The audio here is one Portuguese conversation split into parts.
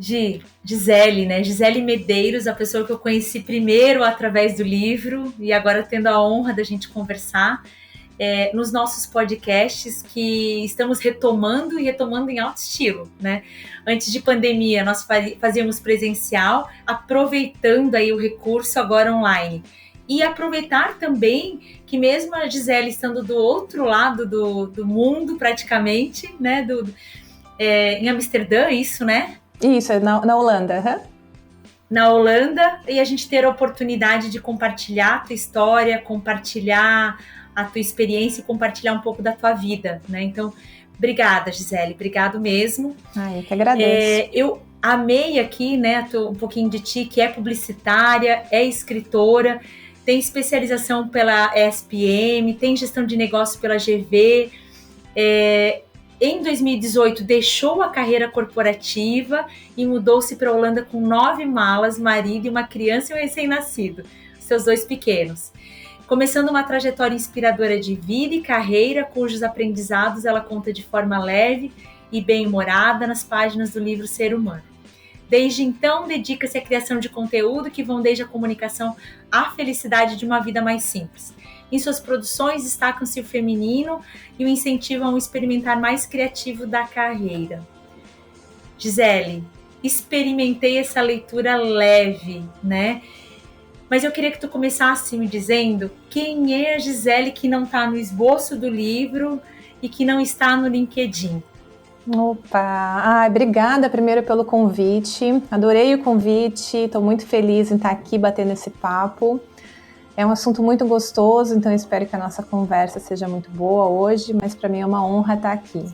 de Gisele, né? Gisele Medeiros, a pessoa que eu conheci primeiro através do livro e agora tendo a honra da gente conversar nos nossos podcasts que estamos retomando e retomando em alto estilo, né? Antes de pandemia, nós fazíamos presencial, aproveitando aí o recurso agora online. E aproveitar também que mesmo a Gisele estando do outro lado do mundo praticamente, né? Em Amsterdã, isso, né? Isso, na Holanda. Na Holanda, e a gente ter a oportunidade de compartilhar a tua história, compartilhar a tua experiência e compartilhar um pouco da tua vida, né? Então, obrigada, Gisele, obrigado mesmo. Eu que agradeço. Eu amei aqui, né, um pouquinho de ti, que é publicitária, é escritora, tem especialização pela ESPM, tem gestão de negócio pela GV, em 2018 deixou a carreira corporativa e mudou-se para a Holanda com 9 malas, marido e uma criança e um recém-nascido, seus 2 pequenos. Começando uma trajetória inspiradora de vida e carreira, cujos aprendizados ela conta de forma leve e bem-humorada nas páginas do livro Ser Humano. Desde então, dedica-se à criação de conteúdo que vão desde a comunicação à felicidade de uma vida mais simples. Em suas produções destacam-se o feminino e o incentivo a um experimentar mais criativo da carreira. Gisele, experimentei essa leitura leve, né? Mas eu queria que tu começasse me dizendo quem é a Gisele que não está no esboço do livro e que não está no LinkedIn. Opa! Obrigada primeiro pelo convite. Adorei o convite, estou muito feliz em estar aqui batendo esse papo. É um assunto muito gostoso, então espero que a nossa conversa seja muito boa hoje, mas para mim é uma honra estar aqui.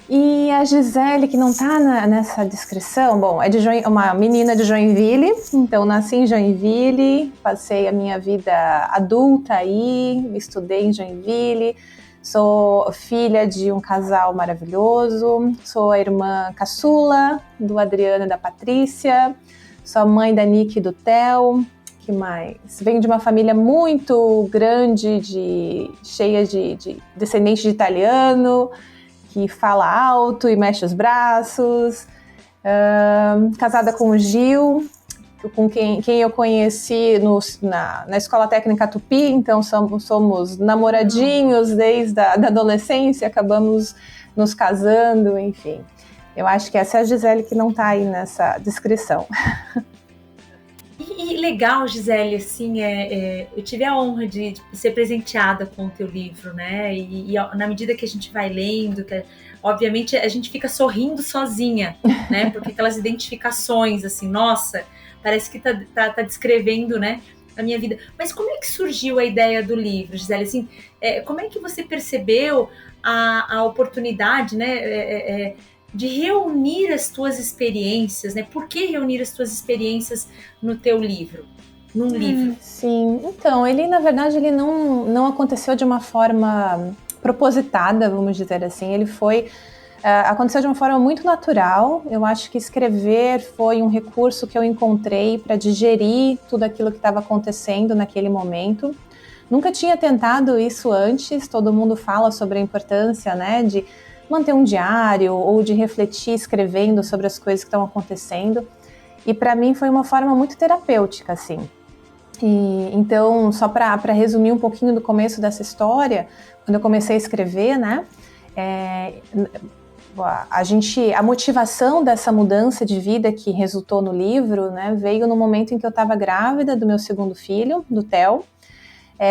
E a Gisele, que não está nessa descrição, bom, é uma menina de Joinville, então nasci em Joinville, passei a minha vida adulta aí, estudei em Joinville, sou filha de um casal maravilhoso, sou a irmã caçula do Adriano e da Patrícia, sou a mãe da Nick e do Theo. Que mais? Venho de uma família muito grande, cheia de descendente de italiano, que fala alto e mexe os braços. Casada com o Gil, com quem eu conheci na Escola Técnica Tupi, então somos namoradinhos desde a adolescência, acabamos nos casando, enfim. Eu acho que essa é a Gisele que não está aí nessa descrição. E legal, Gisele, assim, eu tive a honra de ser presenteada com o teu livro, né? E na medida que a gente vai lendo, obviamente a gente fica sorrindo sozinha, né? Porque aquelas identificações, assim, nossa, parece que tá descrevendo, né, a minha vida. Mas como é que surgiu a ideia do livro, Gisele? Assim, como é que você percebeu a oportunidade, né? De reunir as tuas experiências, né? Por que reunir as tuas experiências no teu livro, num livro? Sim, então, ele na verdade ele não aconteceu de uma forma propositada, vamos dizer assim, ele aconteceu de uma forma muito natural. Eu acho que escrever foi um recurso que eu encontrei para digerir tudo aquilo que estava acontecendo naquele momento. Nunca tinha tentado isso antes, todo mundo fala sobre a importância, né, de manter um diário ou de refletir escrevendo sobre as coisas que estão acontecendo. E para mim foi uma forma muito terapêutica, assim. Então, só para resumir um pouquinho do começo dessa história, quando eu comecei a escrever, né, a motivação dessa mudança de vida que resultou no livro, né, veio no momento em que eu estava grávida do meu segundo filho, do Theo.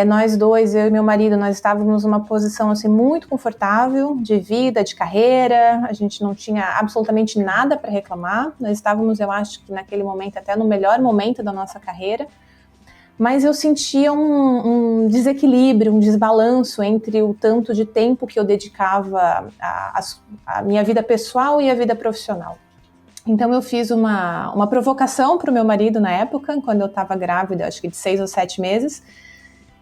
Nós dois, eu e meu marido, nós estávamos numa posição assim, muito confortável de vida, de carreira, a gente não tinha absolutamente nada para reclamar, nós estávamos, eu acho que naquele momento, até no melhor momento da nossa carreira, mas eu sentia um desequilíbrio, um desbalanço entre o tanto de tempo que eu dedicava à minha vida pessoal e à vida profissional. Então eu fiz uma provocação para o meu marido na época, quando eu estava grávida, acho que de 6 ou 7 meses,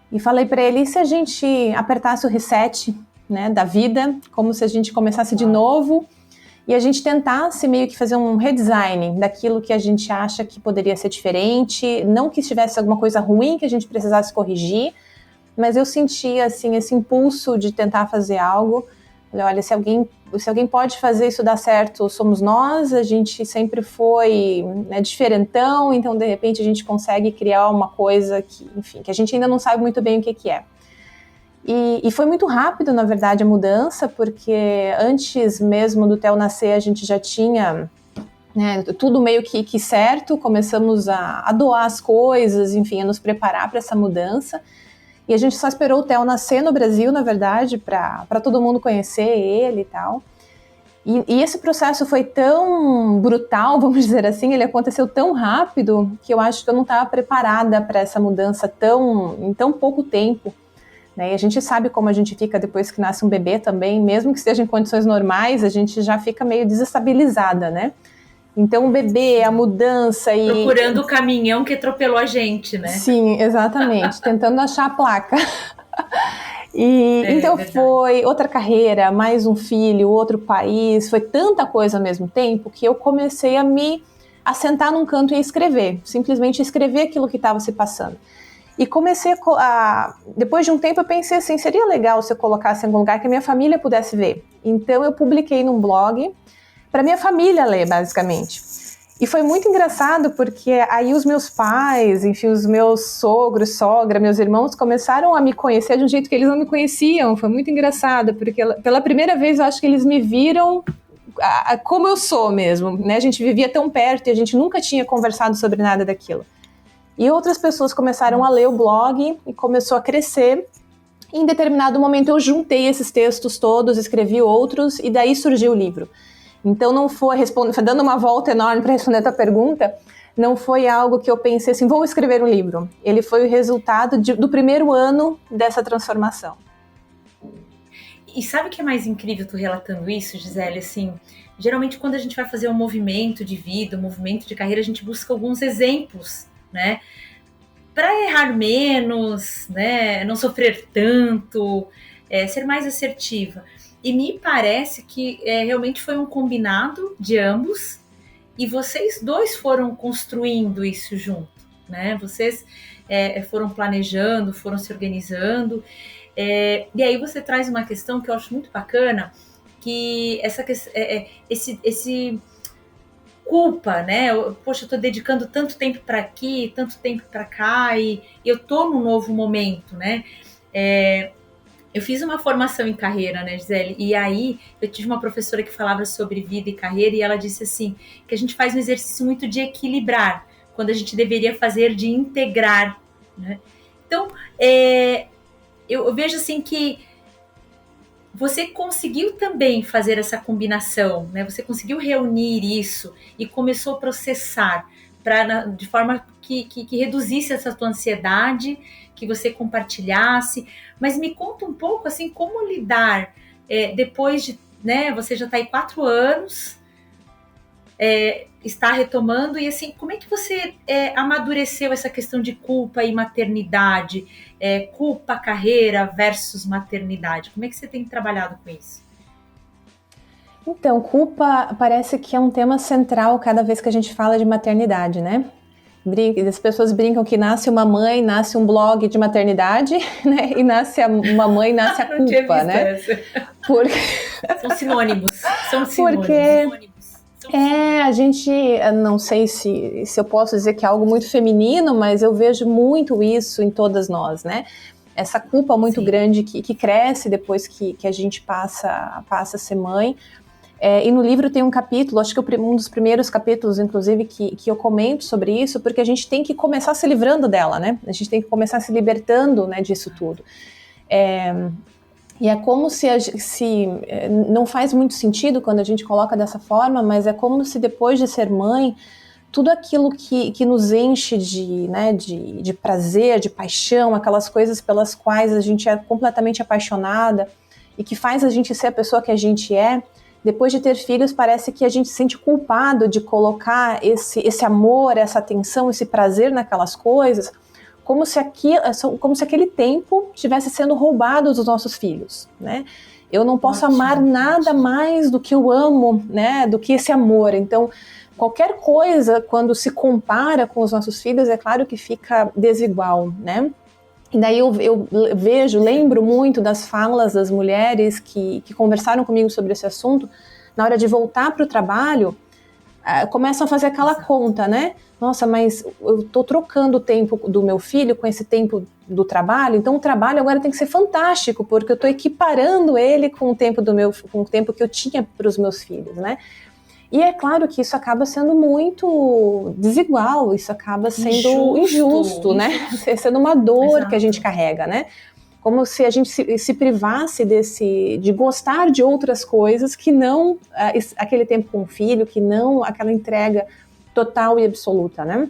e falei para ele, e se a gente apertasse o reset, né, da vida, como se a gente começasse de novo, e a gente tentasse meio que fazer um redesign daquilo que a gente acha que poderia ser diferente, não que estivesse alguma coisa ruim que a gente precisasse corrigir, mas eu sentia assim, esse impulso de tentar fazer algo Olha, se alguém pode fazer isso dar certo, somos nós. A gente sempre foi, né, diferentão, então de repente a gente consegue criar uma coisa que, enfim, que a gente ainda não sabe muito bem o que é. E foi muito rápido, na verdade, a mudança, porque antes mesmo do Theo nascer a gente já tinha, né, tudo meio que certo, começamos a doar as coisas, enfim, a nos preparar para essa mudança. E a gente só esperou o Theo nascer no Brasil, na verdade, para todo mundo conhecer ele e tal. E esse processo foi tão brutal, vamos dizer assim, ele aconteceu tão rápido que eu acho que eu não estava preparada para essa mudança em tão pouco tempo. Né? E a gente sabe como a gente fica depois que nasce um bebê também, mesmo que esteja em condições normais, a gente já fica meio desestabilizada, né? Então o bebê, a mudança e... Procurando o caminhão que atropelou a gente, né? Sim, exatamente, tentando achar a placa. Então verdade. Foi outra carreira, mais um filho, outro país, foi tanta coisa ao mesmo tempo que eu comecei a sentar num canto e escrever, simplesmente escrever aquilo que estava se passando. E comecei depois de um tempo eu pensei assim, seria legal se eu colocasse em algum lugar que a minha família pudesse ver. Então eu publiquei num blog para minha família ler, basicamente. E foi muito engraçado porque aí os meus pais, enfim, os meus sogros, sogra, meus irmãos começaram a me conhecer de um jeito que eles não me conheciam. Foi muito engraçado, porque pela primeira vez eu acho que eles me viram como eu sou mesmo, né? A gente vivia tão perto e a gente nunca tinha conversado sobre nada daquilo. E outras pessoas começaram a ler o blog e começou a crescer. E em determinado momento eu juntei esses textos todos, escrevi outros e daí surgiu o livro. Então não foi, dando uma volta enorme para responder a tua pergunta, não foi algo que eu pensei assim, vou escrever um livro. Ele foi o resultado do primeiro ano dessa transformação. E sabe o que é mais incrível tu relatando isso, Gisele? Assim, geralmente quando a gente vai fazer um movimento de vida, um movimento de carreira, a gente busca alguns exemplos, né? Para errar menos, né? Não sofrer tanto, ser mais assertiva. E me parece que realmente foi um combinado de ambos e vocês dois foram construindo isso junto, né? Vocês foram planejando, foram se organizando. E aí você traz uma questão que eu acho muito bacana, que esse culpa, né? Poxa, eu tô dedicando tanto tempo para aqui, tanto tempo para cá e eu tô num novo momento, né? Eu fiz uma formação em carreira, né, Gisele? E aí eu tive uma professora que falava sobre vida e carreira e ela disse assim, que a gente faz um exercício muito de equilibrar, quando a gente deveria fazer de integrar, né? Então, eu vejo assim que você conseguiu também fazer essa combinação, né? Você conseguiu reunir isso e começou a processar de forma que reduzisse essa tua ansiedade, que você compartilhasse. Mas me conta um pouco, assim, como lidar depois de, né? Você já está aí 4 anos, está retomando, e assim, como é que você amadureceu essa questão de culpa e maternidade? Culpa, carreira versus maternidade. Como é que você tem trabalhado com isso? Então, culpa parece que é um tema central cada vez que a gente fala de maternidade, né? As pessoas brincam que nasce uma mãe, nasce um blog de maternidade, né? E nasce uma mãe, nasce a culpa, né? Porque... São sinônimos. Porque a gente, não sei se eu posso dizer que é algo muito feminino, mas eu vejo muito isso em todas nós, né? Essa culpa muito grande que cresce depois que a gente passa a ser mãe. E no livro tem um capítulo, acho que um dos primeiros capítulos, inclusive, que eu comento sobre isso, porque a gente tem que começar se livrando dela, né? A gente tem que começar se libertando, né, disso tudo. E é como se não faz muito sentido quando a gente coloca dessa forma, mas é como se depois de ser mãe, tudo aquilo que nos enche de prazer, de paixão, aquelas coisas pelas quais a gente é completamente apaixonada e que faz a gente ser a pessoa que a gente é, depois de ter filhos parece que a gente se sente culpado de colocar esse amor, essa atenção, esse prazer naquelas coisas, como se aquele tempo estivesse sendo roubado dos nossos filhos, né? Eu não posso amar nada mais do que eu amo, né? Do que esse amor. Então, qualquer coisa, quando se compara com os nossos filhos, é claro que fica desigual, né? E daí eu lembro muito das falas das mulheres que conversaram comigo sobre esse assunto, na hora de voltar para o trabalho, começam a fazer aquela conta, né? Nossa, mas eu tô trocando o tempo do meu filho com esse tempo do trabalho, então o trabalho agora tem que ser fantástico, porque eu tô equiparando ele com o tempo com o tempo que eu tinha para os meus filhos, né? E é claro que isso acaba sendo muito desigual, isso acaba sendo injusto, né? Sendo uma dor que a gente carrega, né? Como se a gente se privasse de gostar de outras coisas que não aquele tempo com o filho, que não aquela entrega total e absoluta, né?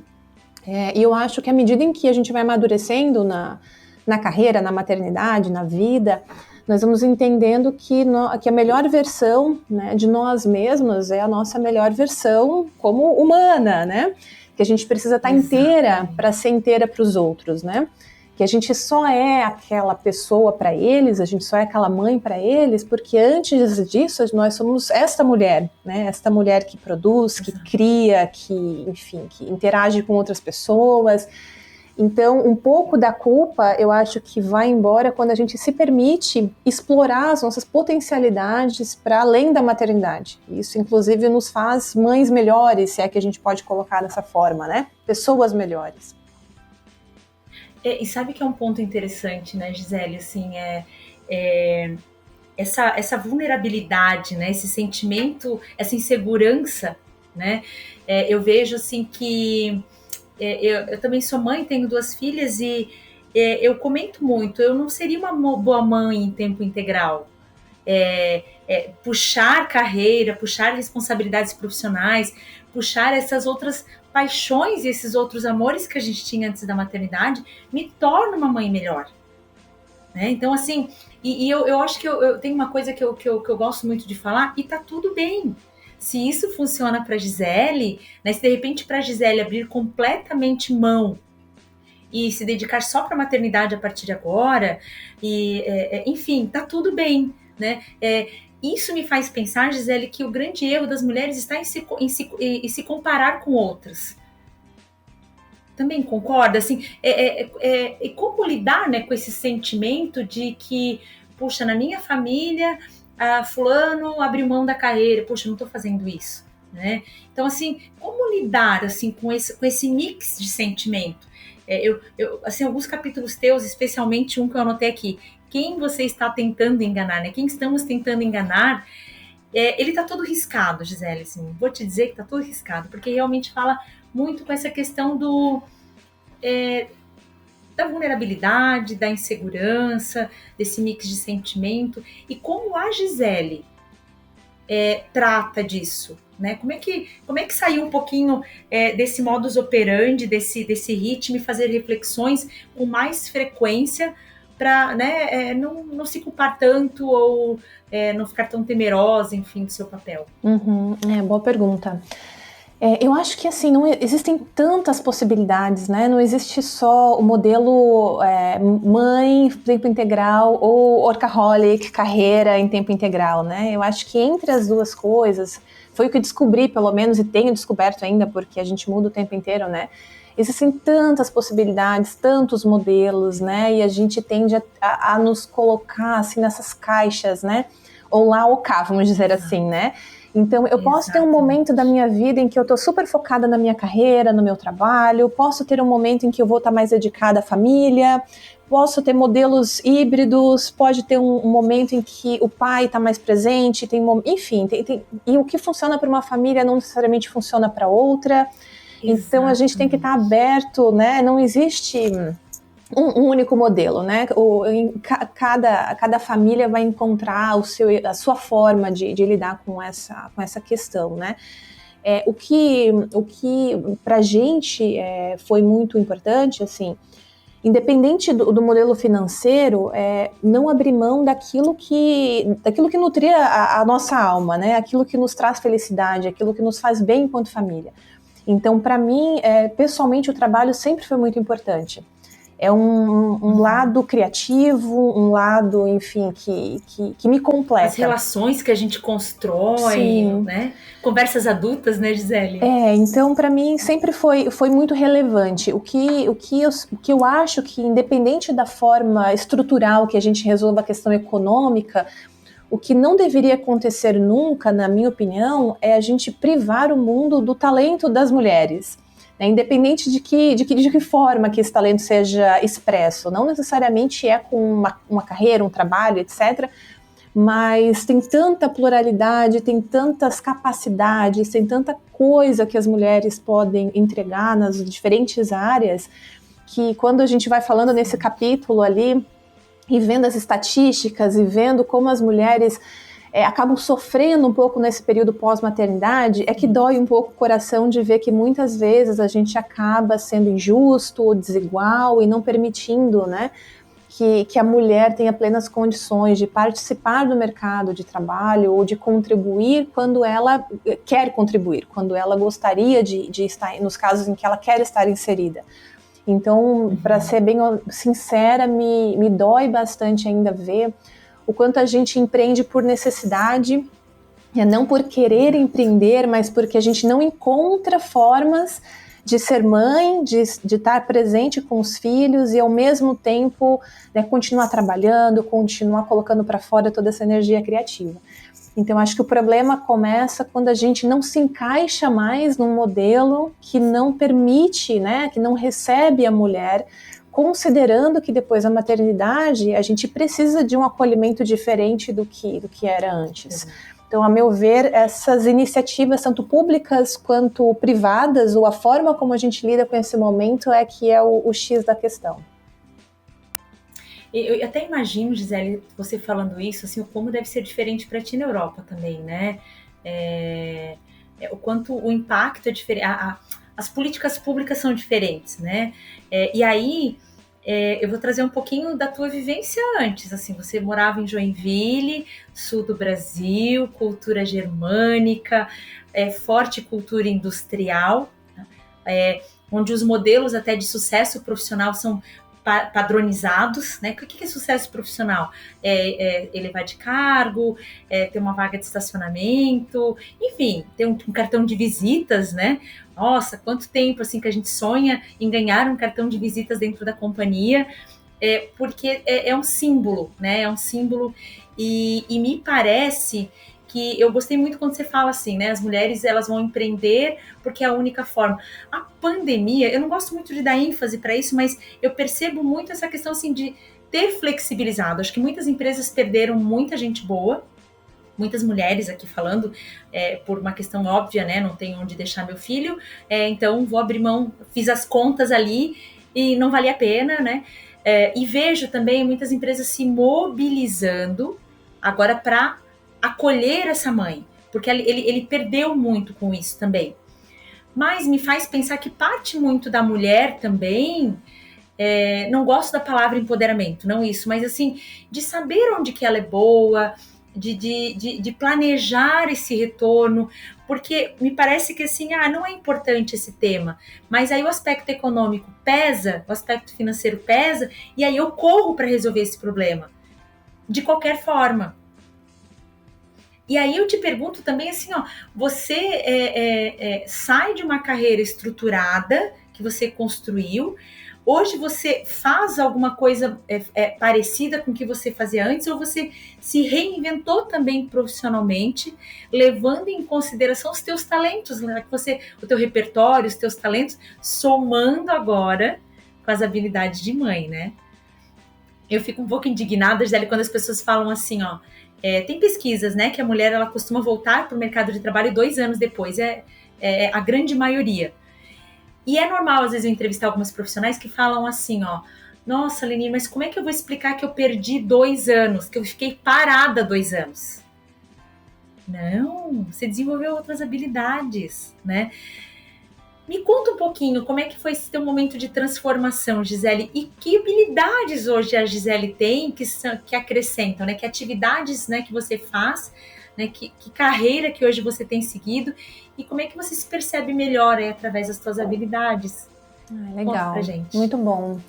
E eu acho que à medida em que a gente vai amadurecendo na carreira, na maternidade, na vida, nós vamos entendendo que a melhor versão, né, de nós mesmos é a nossa melhor versão como humana, né? Que a gente precisa estar inteira para ser inteira para os outros, né? Que a gente só é aquela pessoa para eles, a gente só é aquela mãe para eles, porque antes disso nós somos esta mulher, né? Esta mulher que produz, que cria, que, enfim, que interage com outras pessoas. Então, um pouco da culpa, eu acho que vai embora quando a gente se permite explorar as nossas potencialidades para além da maternidade. Isso, inclusive, nos faz mães melhores, se é que a gente pode colocar dessa forma, né? Pessoas melhores. E sabe que é um ponto interessante, né, Gisele? Assim, essa vulnerabilidade, né? Esse sentimento, essa insegurança, né? Eu vejo assim que eu também sou mãe, tenho 2 filhas e eu comento muito, eu não seria uma boa mãe em tempo integral. Puxar carreira, puxar responsabilidades profissionais, puxar essas outras paixões e esses outros amores que a gente tinha antes da maternidade, me torna uma mãe melhor. Né? Então, assim, eu acho que eu tenho uma coisa que eu gosto muito de falar, e tá tudo bem. Se isso funciona para Gisele, né, se de repente para Gisele abrir completamente mão e se dedicar só para a maternidade a partir de agora, enfim, tá tudo bem, né? Isso me faz pensar, Gisele, que o grande erro das mulheres está em se comparar com outras. Também concorda? Assim, e como lidar, né, com esse sentimento de que, puxa, na minha família, fulano abriu mão da carreira, puxa, não estou fazendo isso, né? Então, assim, como lidar assim com esse mix de sentimento? Assim, alguns capítulos teus, especialmente um que eu anotei aqui, quem você está tentando enganar, né? Quem estamos tentando enganar, ele está todo riscado, Gisele, assim, vou te dizer que está todo riscado, porque realmente fala muito com essa questão da vulnerabilidade, da insegurança, desse mix de sentimento, e como a Gisele trata disso, né? Como é que sair um pouquinho desse modus operandi, desse ritmo, e fazer reflexões com mais frequência para, né, não se culpar tanto ou não ficar tão temerosa, enfim, do seu papel? Boa pergunta. Eu acho que assim, não existem tantas possibilidades, né? Não existe só o modelo mãe, tempo integral, ou workaholic, carreira em tempo integral, né? Eu acho que entre as duas coisas, foi o que eu descobri, pelo menos, e tenho descoberto ainda, porque a gente muda o tempo inteiro, né? Existem tantas possibilidades, tantos modelos, né? E a gente tende a nos colocar assim nessas caixas, né? Ou lá ou cá, vamos dizer assim, né? Então, eu posso ter um momento da minha vida em que eu estou super focada na minha carreira, no meu trabalho, posso ter um momento em que eu vou estar mais dedicada à família, posso ter modelos híbridos, pode ter um momento em que o pai está mais presente, enfim, e o que funciona para uma família não necessariamente funciona para outra. Então, a gente tem que estar aberto, né? Não existe um único modelo, né? Cada família vai encontrar a sua forma de lidar com essa questão, né? O que pra gente foi muito importante, assim, independente do modelo financeiro, não abrir mão daquilo que nutria a nossa alma, né? Aquilo que nos traz felicidade, aquilo que nos faz bem enquanto família. Então, para mim, pessoalmente, o trabalho sempre foi muito importante. é um lado criativo, um lado, enfim, que me completa. As relações que a gente constrói, Sim. né? Conversas adultas, né, Gisele? Então, para mim, sempre foi muito relevante. O que eu acho que, independente da forma estrutural que a gente resolva a questão econômica, o que não deveria acontecer nunca, na minha opinião, é a gente privar o mundo do talento das mulheres. Independente de que forma que esse talento seja expresso. Não necessariamente é com uma carreira, um trabalho, etc., mas tem tanta pluralidade, tem tantas capacidades, tem tanta coisa que as mulheres podem entregar nas diferentes áreas, que quando a gente vai falando nesse capítulo ali, e vendo as estatísticas, e vendo como as mulheres acabam sofrendo um pouco nesse período pós-maternidade, é que dói um pouco o coração de ver que muitas vezes a gente acaba sendo injusto ou desigual e não permitindo, né, que a mulher tenha plenas condições de participar do mercado de trabalho ou de contribuir quando ela quer contribuir, quando ela gostaria de estar, nos casos em que ela quer estar inserida. Então, para ser bem sincera, me dói bastante ainda ver o quanto a gente empreende por necessidade, não por querer empreender, mas porque a gente não encontra formas de ser mãe, de estar presente com os filhos e ao mesmo tempo, né, continuar trabalhando, continuar colocando para fora toda essa energia criativa. Então acho que o problema começa quando a gente não se encaixa mais num modelo que não permite, né, que não recebe a mulher, considerando que depois da maternidade a gente precisa de um acolhimento diferente do que era antes. Então, a meu ver, essas iniciativas, tanto públicas quanto privadas, ou a forma como a gente lida com esse momento é que é o X da questão. Eu até imagino, Gisele, você falando isso, assim, como deve ser diferente para ti na Europa também, né? O quanto o impacto é diferente, as políticas públicas são diferentes, né? E aí, eu vou trazer um pouquinho da tua vivência antes, assim, você morava em Joinville, sul do Brasil, cultura germânica, forte cultura industrial, onde os modelos até de sucesso profissional são padronizados, né? O que é sucesso profissional? Elevar de cargo, ter uma vaga de estacionamento, enfim, ter um cartão de visitas, né? Nossa, quanto tempo assim que a gente sonha em ganhar um cartão de visitas dentro da companhia, porque é um símbolo, né? É um símbolo e me parece que eu gostei muito quando você fala assim, né? As mulheres, elas vão empreender porque é a única forma. A pandemia, eu não gosto muito de dar ênfase para isso, mas eu percebo muito essa questão assim de ter flexibilizado. Acho que muitas empresas perderam muita gente boa, muitas mulheres aqui falando, por uma questão óbvia, né? Não tenho onde deixar meu filho, então vou abrir mão, fiz as contas ali e não valia a pena, né? E vejo também muitas empresas se mobilizando agora para acolher essa mãe, porque ele perdeu muito com isso também. Mas me faz pensar que parte muito da mulher também, não gosto da palavra empoderamento, não isso, mas assim, de saber onde que ela é boa, de planejar esse retorno, porque me parece que assim, não é importante esse tema, mas aí o aspecto econômico pesa, o aspecto financeiro pesa, e aí eu corro para resolver esse problema, de qualquer forma. E aí eu te pergunto também assim, você sai de uma carreira estruturada que você construiu, hoje você faz alguma coisa parecida com o que você fazia antes, ou você se reinventou também profissionalmente, levando em consideração os teus talentos, né? O teu repertório, os teus talentos, somando agora com as habilidades de mãe, né? Eu fico um pouco indignada, Gisele, quando as pessoas falam assim, tem pesquisas, né, que a mulher ela costuma voltar para o mercado de trabalho 2 anos depois, a grande maioria. E é normal, às vezes, eu entrevistar algumas profissionais que falam assim, nossa, Leni, mas como é que eu vou explicar que eu perdi 2 anos, que eu fiquei parada 2 anos? Não, você desenvolveu outras habilidades, né? Me conta um pouquinho como é que foi esse teu momento de transformação, Gisele, e que habilidades hoje a Gisele tem que acrescentam, né? Que atividades, né, que você faz, né? Que carreira que hoje você tem seguido e como é que você se percebe melhor através das suas habilidades? Legal, conta pra gente. Muito bom.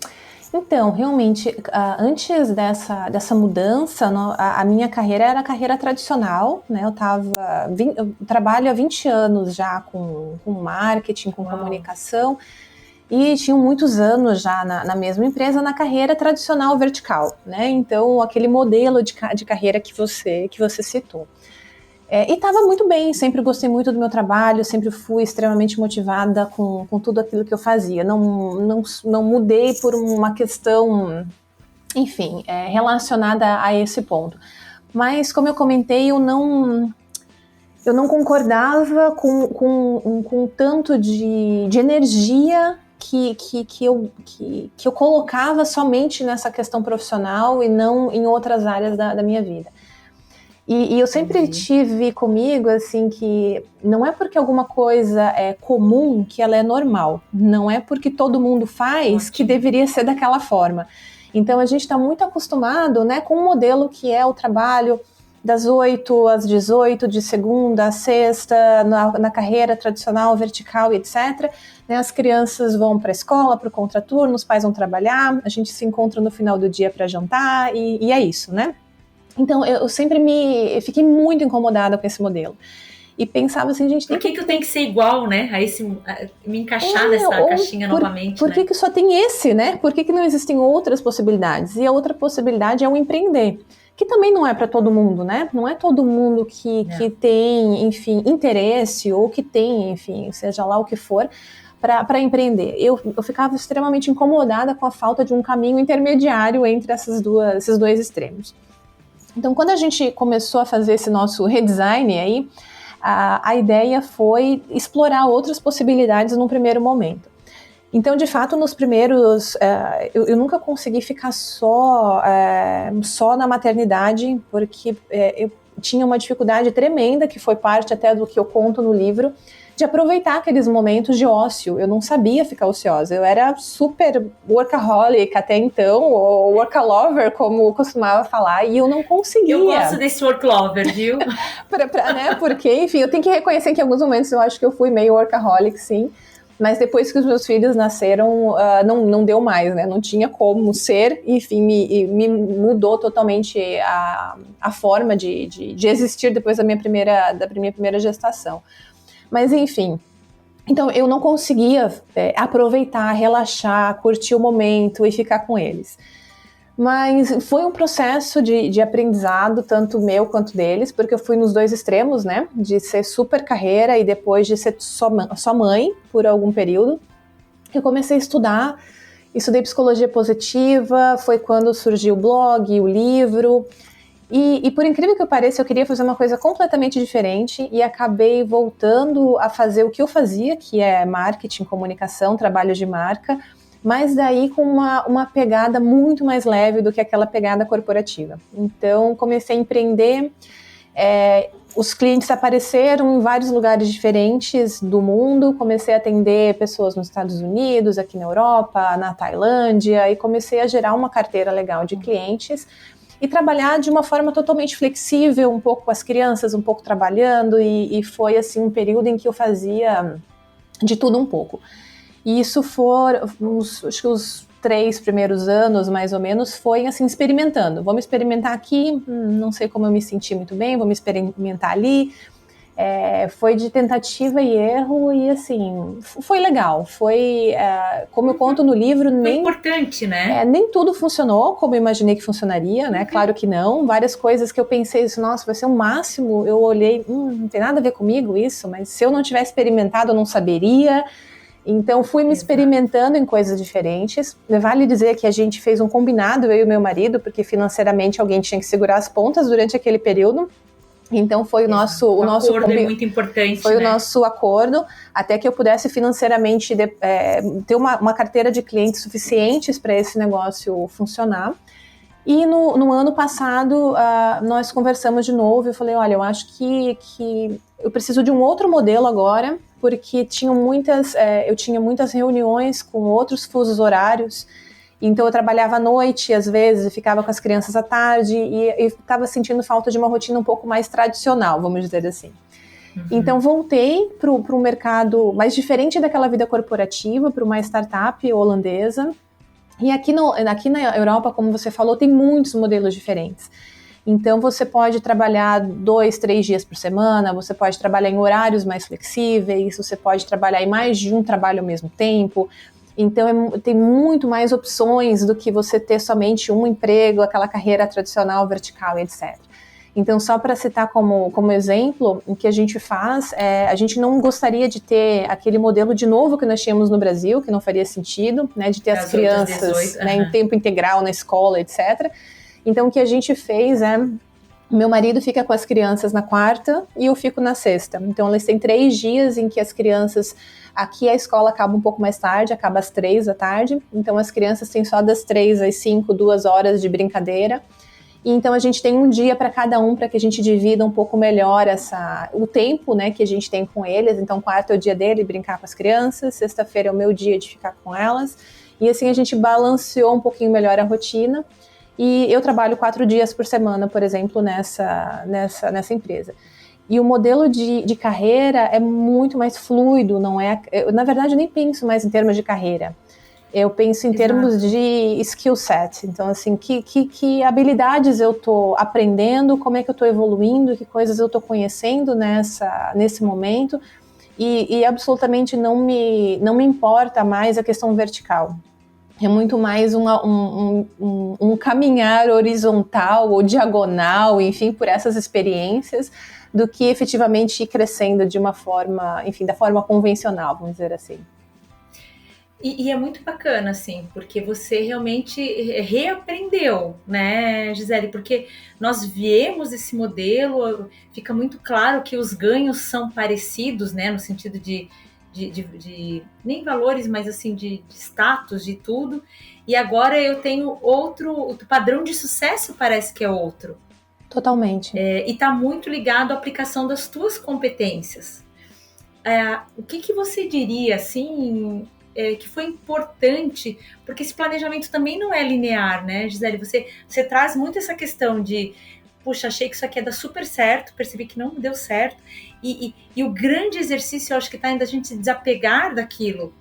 Então, realmente, antes dessa mudança, a minha carreira era a carreira tradicional, né? Eu trabalho há 20 anos já com marketing, com comunicação, e tinha muitos anos já na mesma empresa, na carreira tradicional vertical, né? Então, aquele modelo de carreira que você citou. E estava muito bem, sempre gostei muito do meu trabalho, sempre fui extremamente motivada com tudo aquilo que eu fazia. Não mudei por uma questão, enfim, relacionada a esse ponto. Mas, como eu comentei, eu não concordava com tanto de energia que eu colocava somente nessa questão profissional e não em outras áreas da minha vida. E eu sempre tive comigo, assim, que não é porque alguma coisa é comum que ela é normal. Não é porque todo mundo faz que deveria ser daquela forma. Então, a gente está muito acostumado, né, com um modelo que é o trabalho das 8 às 18, de segunda a sexta, na carreira tradicional, vertical, etc. Né, as crianças vão para a escola, para o contraturno, os pais vão trabalhar, a gente se encontra no final do dia para jantar e é isso, né? Então, eu sempre fiquei muito incomodada com esse modelo. E pensava assim, gente... Por que eu tenho que ser igual, né? Me encaixar nessa caixinha novamente, Por que só tem esse, né? Por que não existem outras possibilidades? E a outra possibilidade é o empreender, que também não é para todo mundo, né? Não é todo mundo que tem, enfim, interesse ou que tem, enfim, seja lá o que for, para empreender. Eu ficava extremamente incomodada com a falta de um caminho intermediário entre esses dois extremos. Então, quando a gente começou a fazer esse nosso redesign aí, a ideia foi explorar outras possibilidades num primeiro momento. Então, de fato, nos primeiros... eu nunca consegui ficar só na maternidade, porque eu tinha uma dificuldade tremenda, que foi parte até do que eu conto no livro, de aproveitar aqueles momentos de ócio. Eu não sabia ficar ociosa. Eu era super workaholic até então, ou workalover, como eu costumava falar, e eu não conseguia. Eu gosto desse worklover, viu? Né? Porque, enfim, eu tenho que reconhecer que em alguns momentos eu acho que eu fui meio workaholic, sim. Mas depois que os meus filhos nasceram, não deu mais, né? Não tinha como ser, enfim, me mudou totalmente a forma de existir depois da minha primeira gestação. Mas, enfim, então eu não conseguia aproveitar, relaxar, curtir o momento e ficar com eles. Mas foi um processo de aprendizado, tanto meu quanto deles, porque eu fui nos dois extremos, né? De ser super carreira e depois de ser só mãe por algum período. Eu comecei a estudei psicologia positiva, foi quando surgiu o blog, o livro. E por incrível que pareça, eu queria fazer uma coisa completamente diferente e acabei voltando a fazer o que eu fazia, que é marketing, comunicação, trabalho de marca, mas daí com uma pegada muito mais leve do que aquela pegada corporativa. Então, comecei a empreender, os clientes apareceram em vários lugares diferentes do mundo, comecei a atender pessoas nos Estados Unidos, aqui na Europa, na Tailândia, e comecei a gerar uma carteira legal de clientes, e trabalhar de uma forma totalmente flexível, um pouco com as crianças, um pouco trabalhando, e foi assim um período em que eu fazia de tudo um pouco. E isso acho que os 3 primeiros anos, mais ou menos, foi assim, experimentando. Vamos experimentar aqui, não sei como eu me senti muito bem, vamos experimentar ali. Foi de tentativa e erro e, assim, foi legal. Foi, como eu conto no livro... Foi importante, né? Nem tudo funcionou como eu imaginei que funcionaria, né? Claro que não. Várias coisas que eu pensei, nossa, vai ser o máximo. Eu olhei, não tem nada a ver comigo isso, mas se eu não tivesse experimentado, eu não saberia. Então, fui me experimentando em coisas diferentes. Vale dizer que a gente fez um combinado, eu e o meu marido, porque financeiramente alguém tinha que segurar as pontas durante aquele período. Então foi o nosso acordo é muito importante. Foi, né? O nosso acordo, até que eu pudesse financeiramente ter uma carteira de clientes suficientes para esse negócio funcionar. E no ano passado nós conversamos de novo e eu falei, olha, eu acho que eu preciso de um outro modelo agora, porque eu tinha muitas reuniões com outros fusos horários. Então eu trabalhava à noite, às vezes, e ficava com as crianças à tarde, e estava sentindo falta de uma rotina um pouco mais tradicional, vamos dizer assim. Então voltei para o mercado mais diferente daquela vida corporativa, para uma startup holandesa, E aqui na Europa, como você falou, tem muitos modelos diferentes. Então, você pode trabalhar 2, 3 dias por semana, você pode trabalhar em horários mais flexíveis, você pode trabalhar em mais de um trabalho ao mesmo tempo. Então, tem muito mais opções do que você ter somente um emprego, aquela carreira tradicional, vertical, etc. Então, só para citar como exemplo, o que a gente faz a gente não gostaria de ter aquele modelo de novo que nós tínhamos no Brasil, que não faria sentido, né, de ter as crianças 18, né, em tempo integral na escola, etc. Então, o que a gente fez meu marido fica com as crianças na quarta e eu fico na sexta. Então, eles têm 3 dias em que as crianças... Aqui a escola acaba um pouco mais tarde, acaba às 3 da tarde. Então, as crianças têm só das 3 às 5, 2 horas de brincadeira. E então, a gente tem um dia para cada um, para que a gente divida um pouco melhor o tempo, né, que a gente tem com eles. Então, quarta é o dia dele brincar com as crianças, sexta-feira é o meu dia de ficar com elas. E assim, a gente balanceou um pouquinho melhor a rotina. E eu trabalho 4 dias por semana, por exemplo, nessa empresa. E o modelo de carreira é muito mais fluido, não é? Na verdade, eu nem penso mais em termos de carreira. Eu penso em termos de skill set. Então, assim, que habilidades eu estou aprendendo, como é que eu estou evoluindo, que coisas eu estou conhecendo nesse momento. E absolutamente não me importa mais a questão vertical. É muito mais um caminhar horizontal ou diagonal, enfim, por essas experiências, do que efetivamente ir crescendo de uma forma, enfim, da forma convencional, vamos dizer assim. E é muito bacana, assim, porque você realmente reaprendeu, né, Gisele? Porque nós viemos esse modelo, fica muito claro que os ganhos são parecidos, né, no sentido de nem valores, mas assim, de status, de tudo. E agora eu tenho o padrão de sucesso parece que é outro. Totalmente. E está muito ligado à aplicação das tuas competências. O que você diria, assim, que foi importante, porque esse planejamento também não é linear, né, Gisele? Você traz muito essa questão de, puxa, achei que isso aqui ia dar super certo, percebi que não deu certo, e o grande exercício, eu acho que está ainda a gente se desapegar daquilo.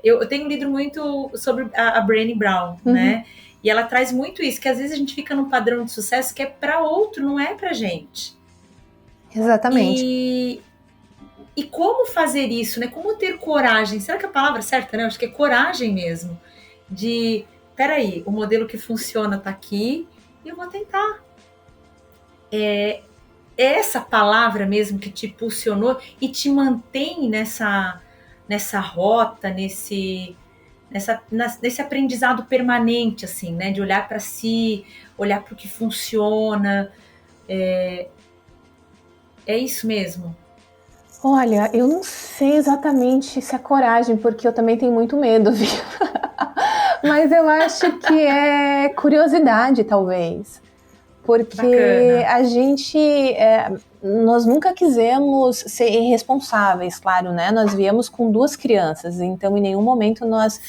Eu tenho lido muito sobre a Brené Brown, né? E ela traz muito isso, que às vezes a gente fica num padrão de sucesso que é para outro, não é pra gente. Exatamente. E como fazer isso, né? Como ter coragem? Será que é a palavra certa, né? Eu acho que é coragem mesmo. Peraí, o modelo que funciona tá aqui e eu vou tentar. É essa palavra mesmo que te impulsionou e te mantém nessa rota, nesse aprendizado permanente, assim, né? De olhar para si, olhar para o que funciona. É isso mesmo? Olha, eu não sei exatamente se é coragem, porque eu também tenho muito medo, viu? Mas eu acho que é curiosidade, talvez. Porque bacana. A gente... nós nunca quisemos ser irresponsáveis, claro, né? Nós viemos com 2 crianças, então em nenhum momento nós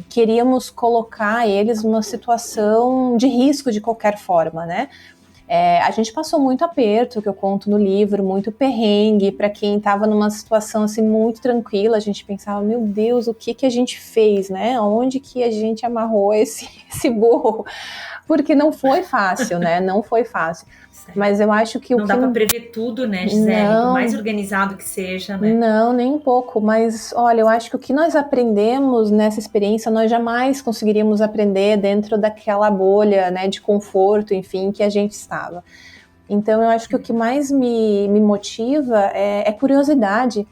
queríamos colocar eles numa situação de risco de qualquer forma, né? A gente passou muito aperto, que eu conto no livro, muito perrengue, para quem estava numa situação assim muito tranquila, a gente pensava, meu Deus, o que a gente fez, né? Onde que a gente amarrou esse burro? Porque não foi fácil, né? Não foi fácil. Certo. Mas eu acho que não dá para prever tudo, né, Gisele? Por mais organizado que seja, né? Não, nem um pouco. Mas, olha, eu acho que o que nós aprendemos nessa experiência, nós jamais conseguiríamos aprender dentro daquela bolha, né, de conforto, enfim, que a gente estava. Então, eu acho que o que mais me motiva é curiosidade.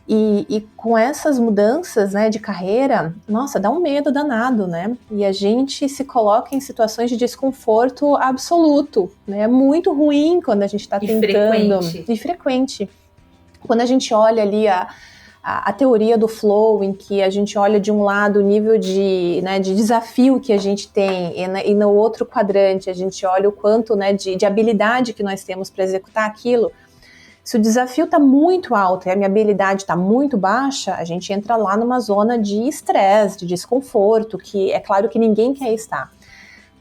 E com essas mudanças, né, de carreira, nossa, dá um medo danado, né? E a gente se coloca em situações de desconforto absoluto, né? É muito ruim quando a gente está tentando... E frequente. Quando a gente olha ali a teoria do flow, em que a gente olha de um lado o nível de desafio que a gente tem, e no outro quadrante a gente olha o quanto, né, de habilidade que nós temos para executar aquilo. Se o desafio está muito alto e a minha habilidade está muito baixa, a gente entra lá numa zona de estresse, de desconforto, que é claro que ninguém quer estar.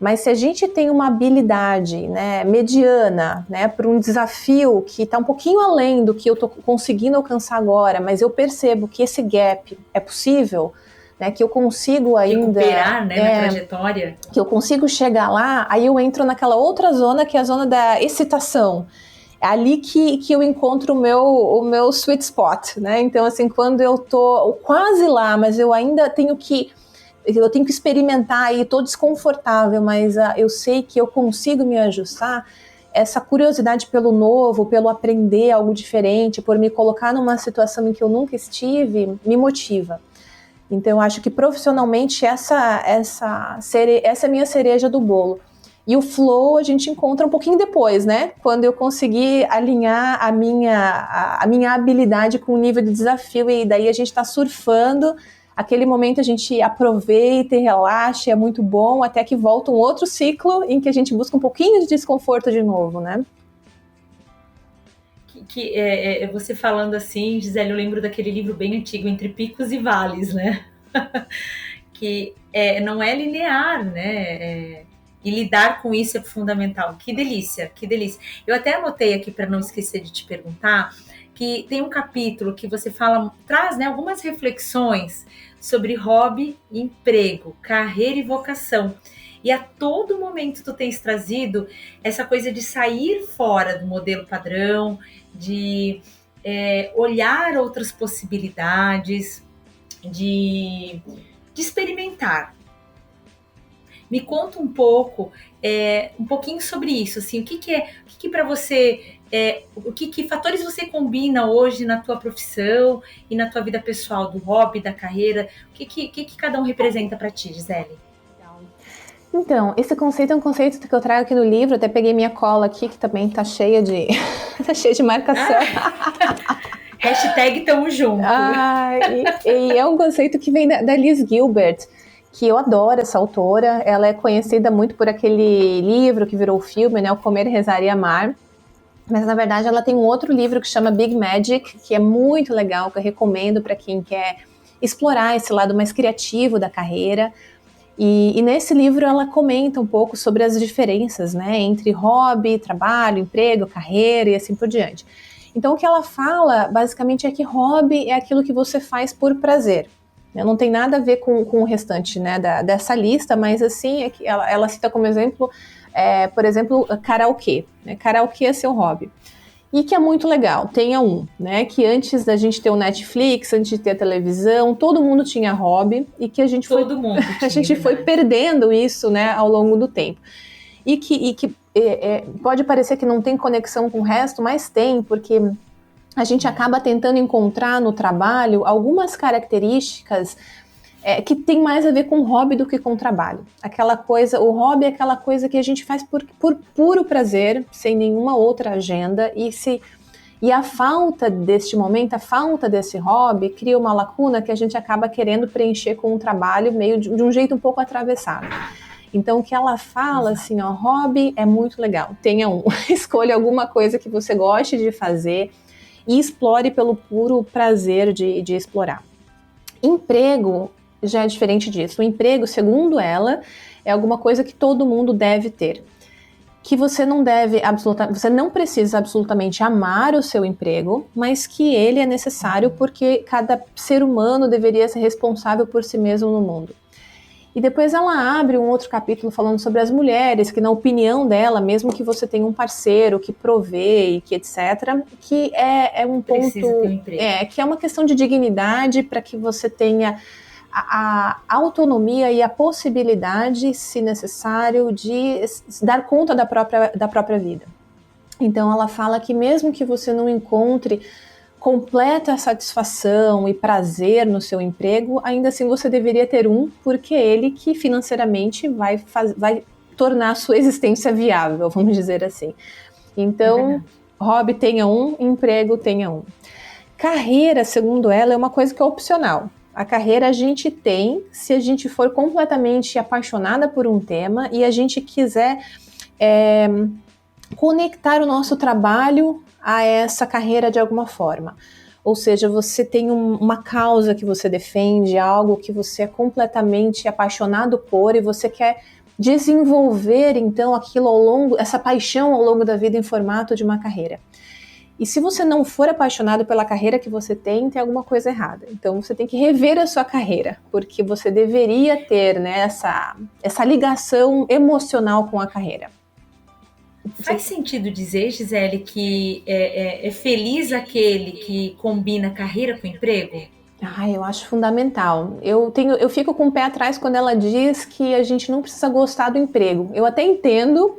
Mas se a gente tem uma habilidade, né, mediana, né, para um desafio que está um pouquinho além do que eu estou conseguindo alcançar agora, mas eu percebo que esse gap é possível, né, que eu consigo ainda recuperar, né, na trajetória, que eu consigo chegar lá, aí eu entro naquela outra zona que é a zona da excitação. É ali que eu encontro o meu sweet spot, né? Então, assim, quando eu tô quase lá, mas eu ainda tenho que experimentar e estou desconfortável, mas eu sei que eu consigo me ajustar. Essa curiosidade pelo novo, pelo aprender algo diferente, por me colocar numa situação em que eu nunca estive, me motiva. Então, eu acho que profissionalmente essa é a minha cereja do bolo. E o flow a gente encontra um pouquinho depois, né? Quando eu consegui alinhar a minha habilidade com o nível de desafio, e daí a gente está surfando. Aquele momento a gente aproveita e relaxa, é muito bom, até que volta um outro ciclo em que a gente busca um pouquinho de desconforto de novo, né? Você falando assim, Gisele, eu lembro daquele livro bem antigo, Entre Picos e Vales, né? Que não é linear, né? E lidar com isso é fundamental. Que delícia, que delícia. Eu até anotei aqui para não esquecer de te perguntar que tem um capítulo que você traz, né, algumas reflexões sobre hobby, emprego, carreira e vocação. E a todo momento tu tens trazido essa coisa de sair fora do modelo padrão, de olhar outras possibilidades, de experimentar. Me conta um pouquinho sobre isso, assim, o que para você, que fatores você combina hoje na tua profissão e na tua vida pessoal, do hobby, da carreira, o que cada um representa para ti, Gisele? Então, esse conceito é um conceito que eu trago aqui no livro, até peguei minha cola aqui, que também tá cheia de, tá cheia de marcação. Hashtag tamo junto. E é um conceito que vem da Liz Gilbert, que eu adoro essa autora. Ela é conhecida muito por aquele livro que virou filme, né, O Comer, Rezar e Amar. Mas, na verdade, ela tem um outro livro que chama Big Magic, que é muito legal, que eu recomendo para quem quer explorar esse lado mais criativo da carreira. E nesse livro ela comenta um pouco sobre as diferenças, né, entre hobby, trabalho, emprego, carreira e assim por diante. Então o que ela fala basicamente é que hobby é aquilo que você faz por prazer. Não tem nada a ver com o restante, né, dessa lista, mas assim é que ela cita como exemplo, por exemplo, karaokê. Né? Karaokê é seu hobby. E que é muito legal, tenha né? Que antes da gente ter o Netflix, antes de ter a televisão, todo mundo tinha hobby e que a gente foi perdendo isso, né, ao longo do tempo. E que pode parecer que não tem conexão com o resto, mas tem, porque a gente acaba tentando encontrar no trabalho algumas características que tem mais a ver com hobby do que com trabalho. Aquela coisa, o hobby é aquela coisa que a gente faz por puro prazer, sem nenhuma outra agenda, e a falta deste momento, a falta desse hobby, cria uma lacuna que a gente acaba querendo preencher com um trabalho meio de um jeito um pouco atravessado. Então, o que ela fala, assim, ó, hobby é muito legal, tenha escolha alguma coisa que você goste de fazer e explore pelo puro prazer de explorar. Emprego já é diferente disso. O emprego, segundo ela, é alguma coisa que todo mundo deve ter. Que você você não precisa absolutamente amar o seu emprego, mas que ele é necessário porque cada ser humano deveria ser responsável por si mesmo no mundo. E depois ela abre um outro capítulo falando sobre as mulheres, que na opinião dela, mesmo que você tenha um parceiro que provê e que etc., que é um ponto, que é uma questão de dignidade para que você tenha a autonomia e a possibilidade, se necessário, de dar conta da própria vida. Então ela fala que mesmo que você não encontre completa satisfação e prazer no seu emprego, ainda assim você deveria ter porque é ele que financeiramente vai tornar a sua existência viável, vamos dizer assim. Então, hobby tenha emprego tenha Carreira, segundo ela, é uma coisa que é opcional. A carreira a gente tem se a gente for completamente apaixonada por um tema e a gente quiser conectar o nosso trabalho a essa carreira de alguma forma. Ou seja, você tem uma causa que você defende, algo que você é completamente apaixonado por e você quer desenvolver então aquilo essa paixão ao longo da vida em formato de uma carreira. E se você não for apaixonado pela carreira que você tem alguma coisa errada. Então você tem que rever a sua carreira, porque você deveria ter, né, essa ligação emocional com a carreira. Faz sentido dizer, Gisele, que é feliz aquele que combina carreira com emprego? Eu acho fundamental. Eu fico com o pé atrás quando ela diz que a gente não precisa gostar do emprego. Eu até entendo,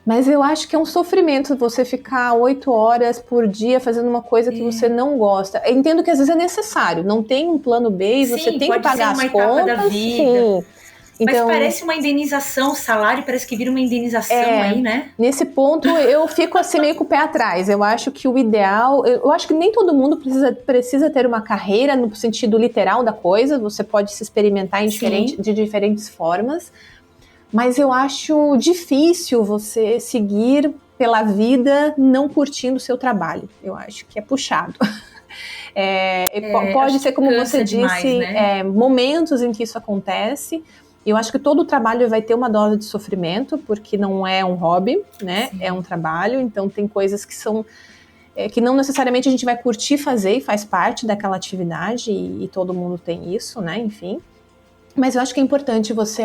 mas eu acho que é um sofrimento você ficar 8 horas por dia fazendo uma coisa que você não gosta. Eu entendo que às vezes é necessário, não tem um plano B e você tem que pagar as contas. Sim, pode ser uma etapa da vida. Sim. Então, mas parece uma indenização, o salário parece que vira uma indenização aí, né? Nesse ponto eu fico assim meio com o pé atrás. Eu acho que o ideal, eu acho que nem todo mundo precisa ter uma carreira no sentido literal da coisa, você pode se experimentar de diferentes formas, mas eu acho difícil você seguir pela vida não curtindo o seu trabalho. Eu acho que é puxado. Pode ser, como você disse, demais, né? Momentos em que isso acontece. Eu acho que todo trabalho vai ter uma dose de sofrimento, porque não é um hobby, né? Sim. É um trabalho, então tem coisas que são que não necessariamente a gente vai curtir fazer e faz parte daquela atividade e todo mundo tem isso, né? Enfim. Mas eu acho que é importante você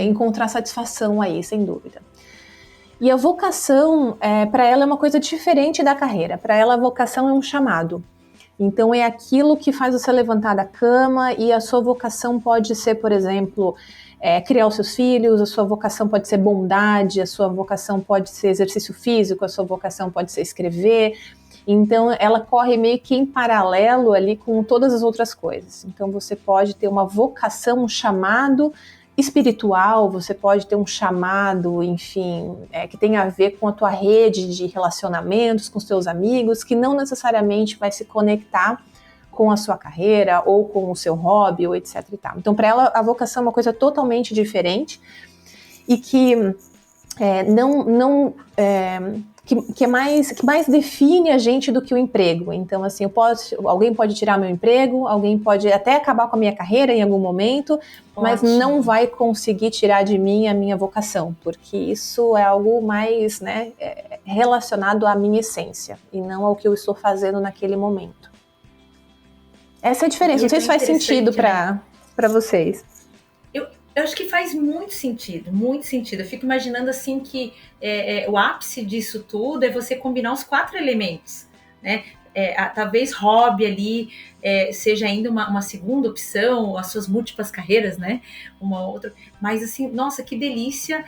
encontrar satisfação aí, sem dúvida. E a vocação, para ela, é uma coisa diferente da carreira. Para ela, a vocação é um chamado. Então, é aquilo que faz você levantar da cama, e a sua vocação pode ser, por exemplo, criar os seus filhos, a sua vocação pode ser bondade, a sua vocação pode ser exercício físico, a sua vocação pode ser escrever. Então, ela corre meio que em paralelo ali com todas as outras coisas. Então, você pode ter uma vocação, um chamado espiritual, você pode ter um chamado, enfim, que tem a ver com a tua rede de relacionamentos, com os teus amigos, que não necessariamente vai se conectar com a sua carreira ou com o seu hobby, ou etc e tal. Então, para ela, a vocação é uma coisa totalmente diferente e que que mais define a gente do que o emprego. Então, assim, alguém pode tirar meu emprego, alguém pode até acabar com a minha carreira em algum momento, mas não vai conseguir tirar de mim a minha vocação, porque isso é algo mais, né, relacionado à minha essência e não ao que eu estou fazendo naquele momento. Essa é a diferença. Não sei se faz sentido para vocês. Eu acho que faz muito sentido, muito sentido. Eu fico imaginando assim que o ápice disso tudo é você combinar os 4 elementos, né? Talvez hobby ali seja ainda uma segunda opção, as suas múltiplas carreiras, né? Uma outra. Mas assim, nossa, que delícia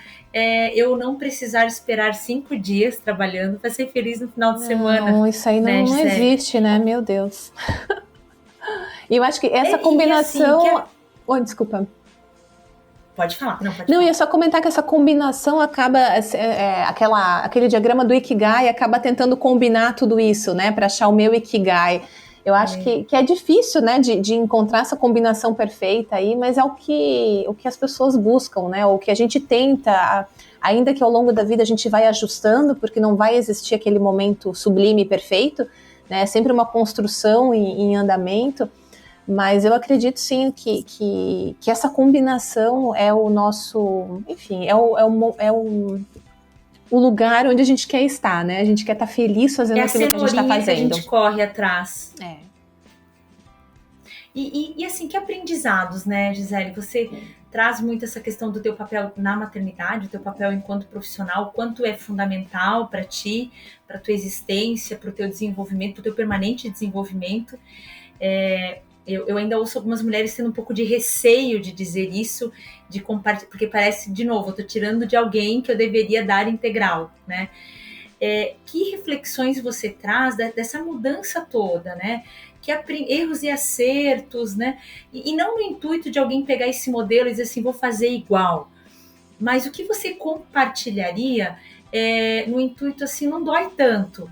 eu não precisar esperar 5 dias trabalhando para ser feliz no final de semana. Não, isso aí não existe, né? Meu Deus. E eu acho que essa combinação... Assim, Oi, desculpa. Pode falar. Não, ia só comentar que essa combinação acaba, aquele diagrama do Ikigai acaba tentando combinar tudo isso, né, para achar o meu Ikigai. Eu acho que é difícil, né, de encontrar essa combinação perfeita aí, mas é o que as pessoas buscam, né, o que a gente tenta, ainda que ao longo da vida a gente vai ajustando, porque não vai existir aquele momento sublime e perfeito, né, é sempre uma construção em andamento. Mas eu acredito sim que essa combinação é o nosso, enfim, o lugar onde a gente quer estar, né? A gente quer estar feliz fazendo aquilo que a gente está fazendo. Que a gente corre atrás. E assim, que aprendizados, né, Gisele? Você traz muito essa questão do teu papel na maternidade, o teu papel enquanto profissional, quanto é fundamental para ti, para tua existência, para o teu desenvolvimento, para o teu permanente desenvolvimento. Eu ainda ouço algumas mulheres tendo um pouco de receio de dizer isso, de compartilhar, porque parece, de novo, eu estou tirando de alguém que eu deveria dar integral, né? Que reflexões você traz dessa mudança toda, né? Que erros e acertos, né? E não no intuito de alguém pegar esse modelo e dizer assim, vou fazer igual. Mas o que você compartilharia no intuito assim, não dói tanto.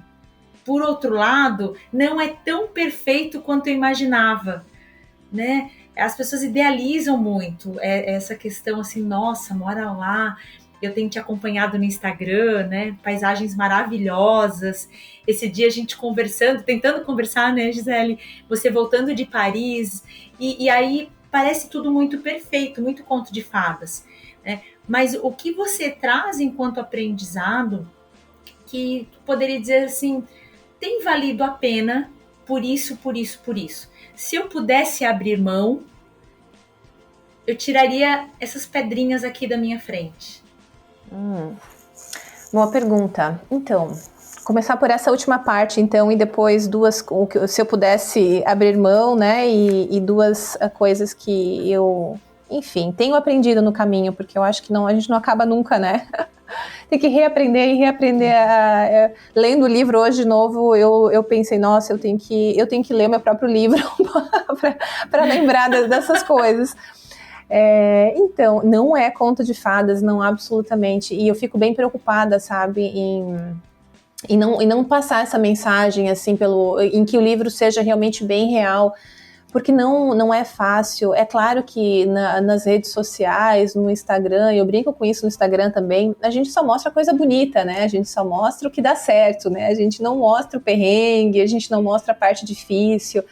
Por outro lado, não é tão perfeito quanto eu imaginava, né? As pessoas idealizam muito essa questão assim, nossa, mora lá, eu tenho te acompanhado no Instagram, né? Paisagens maravilhosas. Esse dia a gente tentando conversar, né, Gisele? Você voltando de Paris, e aí parece tudo muito perfeito, muito conto de fadas, né? Mas o que você traz enquanto aprendizado que tu poderia dizer assim, tem valido a pena por isso, por isso, por isso. Se eu pudesse abrir mão, eu tiraria essas pedrinhas aqui da minha frente. Boa pergunta. Então, começar por essa última parte, então, e depois se eu pudesse abrir mão, né, e duas coisas que eu, enfim, tenho aprendido no caminho, porque eu acho que a gente não acaba nunca, né? Tem que reaprender e reaprender. Lendo o livro hoje de novo, eu pensei, nossa, eu tenho que ler meu próprio livro para lembrar dessas coisas. Então, não é conto de fadas, não, absolutamente. E eu fico bem preocupada, sabe, em não passar essa mensagem, assim, em que o livro seja realmente bem real, porque não é fácil. É claro que nas redes sociais, no Instagram, eu brinco com isso no Instagram também, a gente só mostra coisa bonita, né? A gente só mostra o que dá certo, né? A gente não mostra o perrengue, a gente não mostra a parte difícil.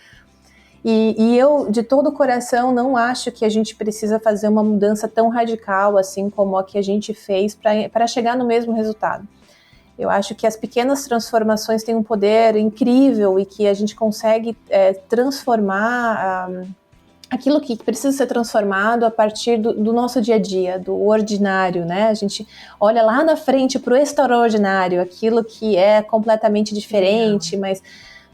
E eu, de todo o coração, não acho que a gente precisa fazer uma mudança tão radical assim como a que a gente fez para chegar no mesmo resultado. Eu acho que as pequenas transformações têm um poder incrível e que a gente consegue transformar aquilo que precisa ser transformado a partir do nosso dia a dia, do ordinário, né? A gente olha lá na frente para o extraordinário, aquilo que é completamente diferente, mas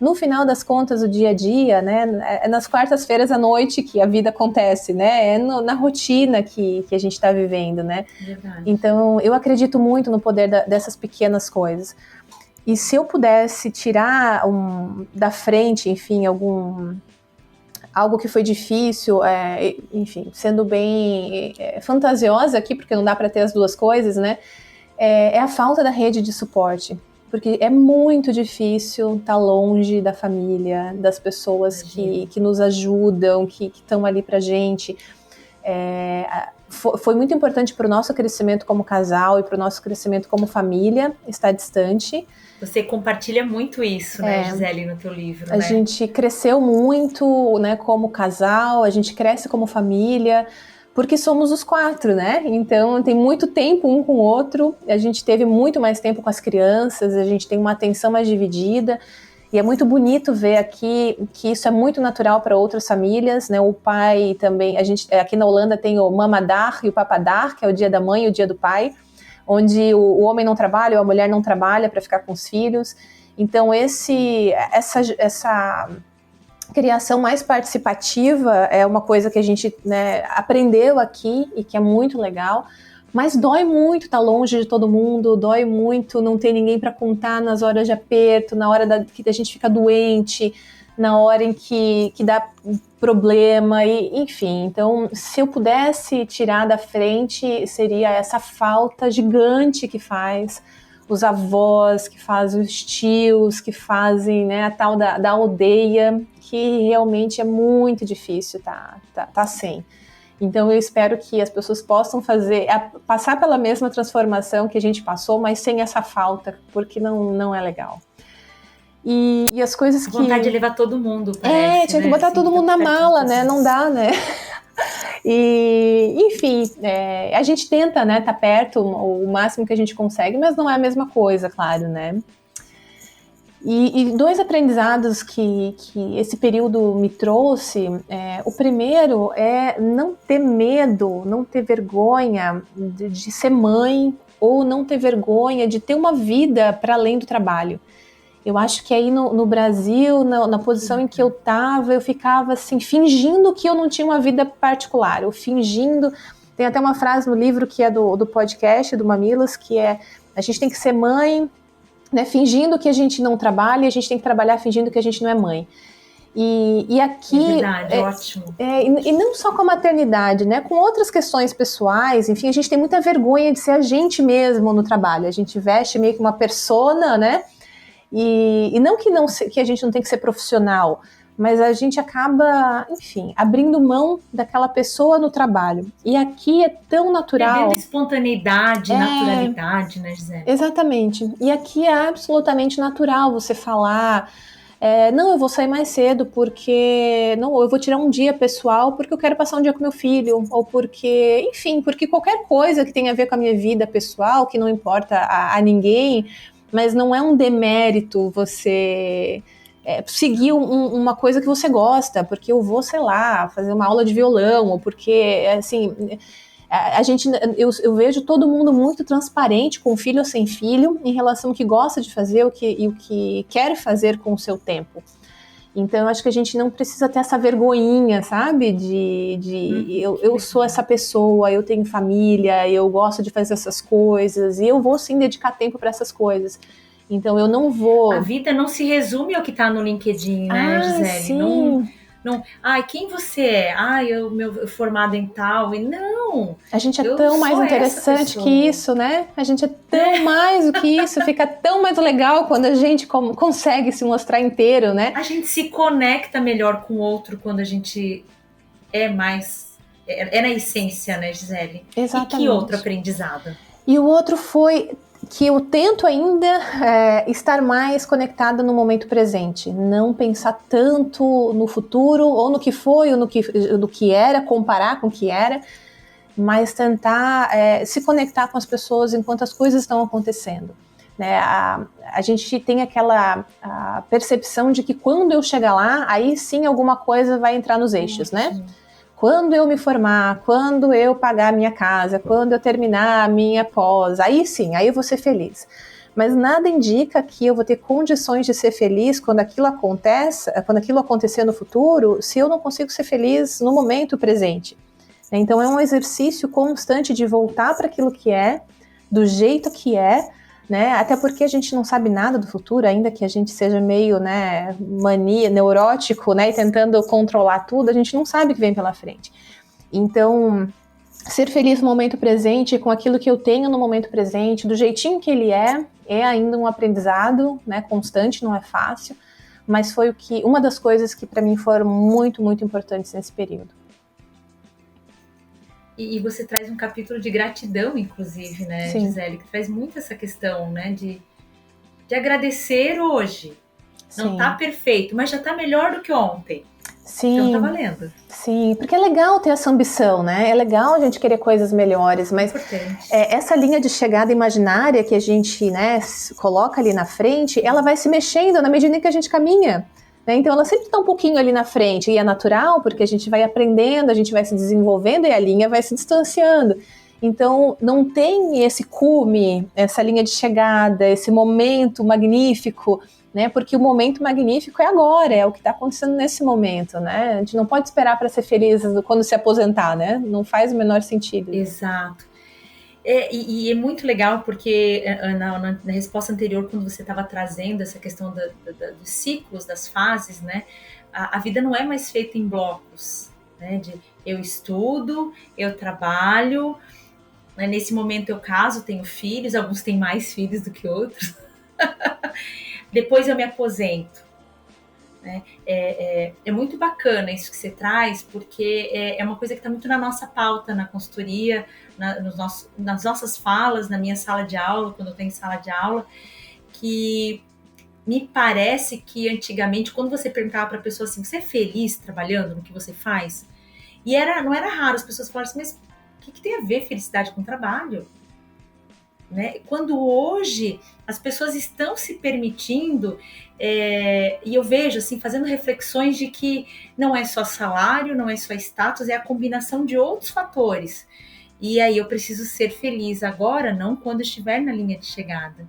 no final das contas, o dia a dia, né, é nas quartas-feiras à noite que a vida acontece, né, na rotina que a gente está vivendo, né. Verdade. Então, eu acredito muito no poder dessas pequenas coisas. E se eu pudesse tirar da frente, enfim, algo que foi difícil, enfim, sendo bem fantasiosa aqui, porque não dá para ter as duas coisas, né, é a falta da rede de suporte. Porque é muito difícil estar longe da família, das pessoas que nos ajudam, que estão ali pra gente. Foi muito importante para o nosso crescimento como casal e para o nosso crescimento como família estar distante. Você compartilha muito isso, né, Gisele, no teu livro, né? A gente cresceu muito, né, como casal, a gente cresce como família, porque somos os 4, né? Então tem muito tempo um com o outro, a gente teve muito mais tempo com as crianças, a gente tem uma atenção mais dividida, e é muito bonito ver aqui que isso é muito natural para outras famílias, né? O pai também, aqui na Holanda tem o Mamadag e o Papadag, que é o dia da mãe e o dia do pai, onde o homem não trabalha ou a mulher não trabalha para ficar com os filhos. Então essa criação mais participativa é uma coisa que a gente, né, aprendeu aqui e que é muito legal, mas dói muito estar longe de todo mundo, dói muito não ter ninguém para contar nas horas de aperto, na hora que a gente fica doente, na hora em que dá problema, enfim. Então, se eu pudesse tirar da frente, seria essa falta gigante que faz os avós, que fazem os tios, que fazem, né, a tal da aldeia, que realmente é muito difícil tá sem. Então eu espero que as pessoas possam passar pela mesma transformação que a gente passou, mas sem essa falta, porque não é legal. E as coisas que... vontade de levar todo mundo, parece, tinha que botar todo mundo na mala, né? Não dá, né? E, enfim, a gente tenta, né, tá perto o máximo que a gente consegue, mas não é a mesma coisa, claro, né? E dois aprendizados que esse período me trouxe, o primeiro é não ter medo, não ter vergonha de ser mãe, ou não ter vergonha de ter uma vida para além do trabalho. Eu acho que aí no Brasil, na posição em que eu estava, eu ficava assim, fingindo que eu não tinha uma vida particular, eu fingindo... Tem até uma frase no livro que é do podcast, do Mamilos, que é: a gente tem que ser mãe, né, fingindo que a gente não trabalha, e a gente tem que trabalhar fingindo que a gente não é mãe. E aqui... É verdade, ótimo. E não só com a maternidade, né, com outras questões pessoais, enfim, a gente tem muita vergonha de ser a gente mesmo no trabalho, a gente veste meio que uma persona, né, e não que a gente não tem que ser profissional, mas a gente acaba, enfim, abrindo mão daquela pessoa no trabalho. E aqui é tão natural. Perdendo espontaneidade, naturalidade, né, Gisele? Exatamente. E aqui é absolutamente natural você falar: não, eu vou sair mais cedo porque... Não, eu vou tirar um dia pessoal porque eu quero passar um dia com meu filho, ou porque... Enfim, porque qualquer coisa que tenha a ver com a minha vida pessoal, que não importa a ninguém... mas não é um demérito você seguir uma coisa que você gosta, porque eu vou, sei lá, fazer uma aula de violão, ou porque, assim, eu vejo todo mundo muito transparente, com filho ou sem filho, em relação ao que gosta de fazer e o que quer fazer com o seu tempo. Então, eu acho que a gente não precisa ter essa vergonhinha, sabe? Eu sou essa pessoa, eu tenho família, eu gosto de fazer essas coisas, e eu vou sim dedicar tempo para essas coisas. Então, eu não vou... A vida não se resume ao que está no LinkedIn, né, Gisele? Sim. Não, quem você é? Eu formado em tal. E não! A gente é tão mais interessante que isso, né? A gente é tão mais do que isso. Fica tão mais legal quando a gente consegue se mostrar inteiro, né? A gente se conecta melhor com o outro quando a gente é mais... É na essência, né, Gisele? Exatamente. E que outro aprendizado? E o outro foi que eu tento ainda estar mais conectada no momento presente, não pensar tanto no futuro, ou no que foi, ou no que era, comparar com o que era, mas tentar se conectar com as pessoas enquanto as coisas estão acontecendo. Né? A gente tem aquela percepção de que quando eu chegar lá, aí sim alguma coisa vai entrar nos eixos, né? Quando eu me formar, quando eu pagar a minha casa, quando eu terminar a minha pós, aí sim, aí eu vou ser feliz. Mas nada indica que eu vou ter condições de ser feliz quando aquilo acontecer no futuro, se eu não consigo ser feliz no momento presente. Então é um exercício constante de voltar para aquilo que é, do jeito que é, né? Até porque a gente não sabe nada do futuro, ainda que a gente seja meio, né, neurótico, né, e tentando controlar tudo, a gente não sabe o que vem pela frente. Então, ser feliz no momento presente, com aquilo que eu tenho no momento presente, do jeitinho que ele é ainda um aprendizado, né, constante, não é fácil, mas foi uma das coisas que para mim foram muito, muito importantes nesse período. E você traz um capítulo de gratidão, inclusive, né, Sim. Gisele, que traz muito essa questão, né, de agradecer hoje. Sim. Não tá perfeito, mas já tá melhor do que ontem. Sim. Então tá valendo. Sim, porque é legal ter essa ambição, né? É legal a gente querer coisas melhores, mas essa linha de chegada imaginária que a gente, né, coloca ali na frente, ela vai se mexendo na medida em que a gente caminha. Né? Então ela sempre está um pouquinho ali na frente, e é natural, porque a gente vai aprendendo, a gente vai se desenvolvendo e a linha vai se distanciando. Então não tem esse cume, essa linha de chegada, esse momento magnífico, né? Porque o momento magnífico é agora, é o que está acontecendo nesse momento, né? A gente não pode esperar para ser feliz quando se aposentar, né? Não faz o menor sentido. Exato. E é muito legal porque na resposta anterior, quando você estava trazendo essa questão dos ciclos, das fases, né, a vida não é mais feita em blocos, né, de eu estudo, eu trabalho, né, nesse momento eu caso, tenho filhos, alguns têm mais filhos do que outros, depois eu me aposento. Né? É muito bacana isso que você traz, porque é uma coisa que está muito na nossa pauta, na consultoria, nas nossas falas, na minha sala de aula, quando eu tenho sala de aula, que me parece que antigamente, quando você perguntava para a pessoa assim, você é feliz trabalhando no que você faz? E não era raro as pessoas falarem assim, mas o que tem a ver felicidade com trabalho? Né? Quando hoje as pessoas estão se permitindo, e eu vejo assim, fazendo reflexões de que não é só salário, não é só status, é a combinação de outros fatores. E aí eu preciso ser feliz agora, não quando estiver na linha de chegada.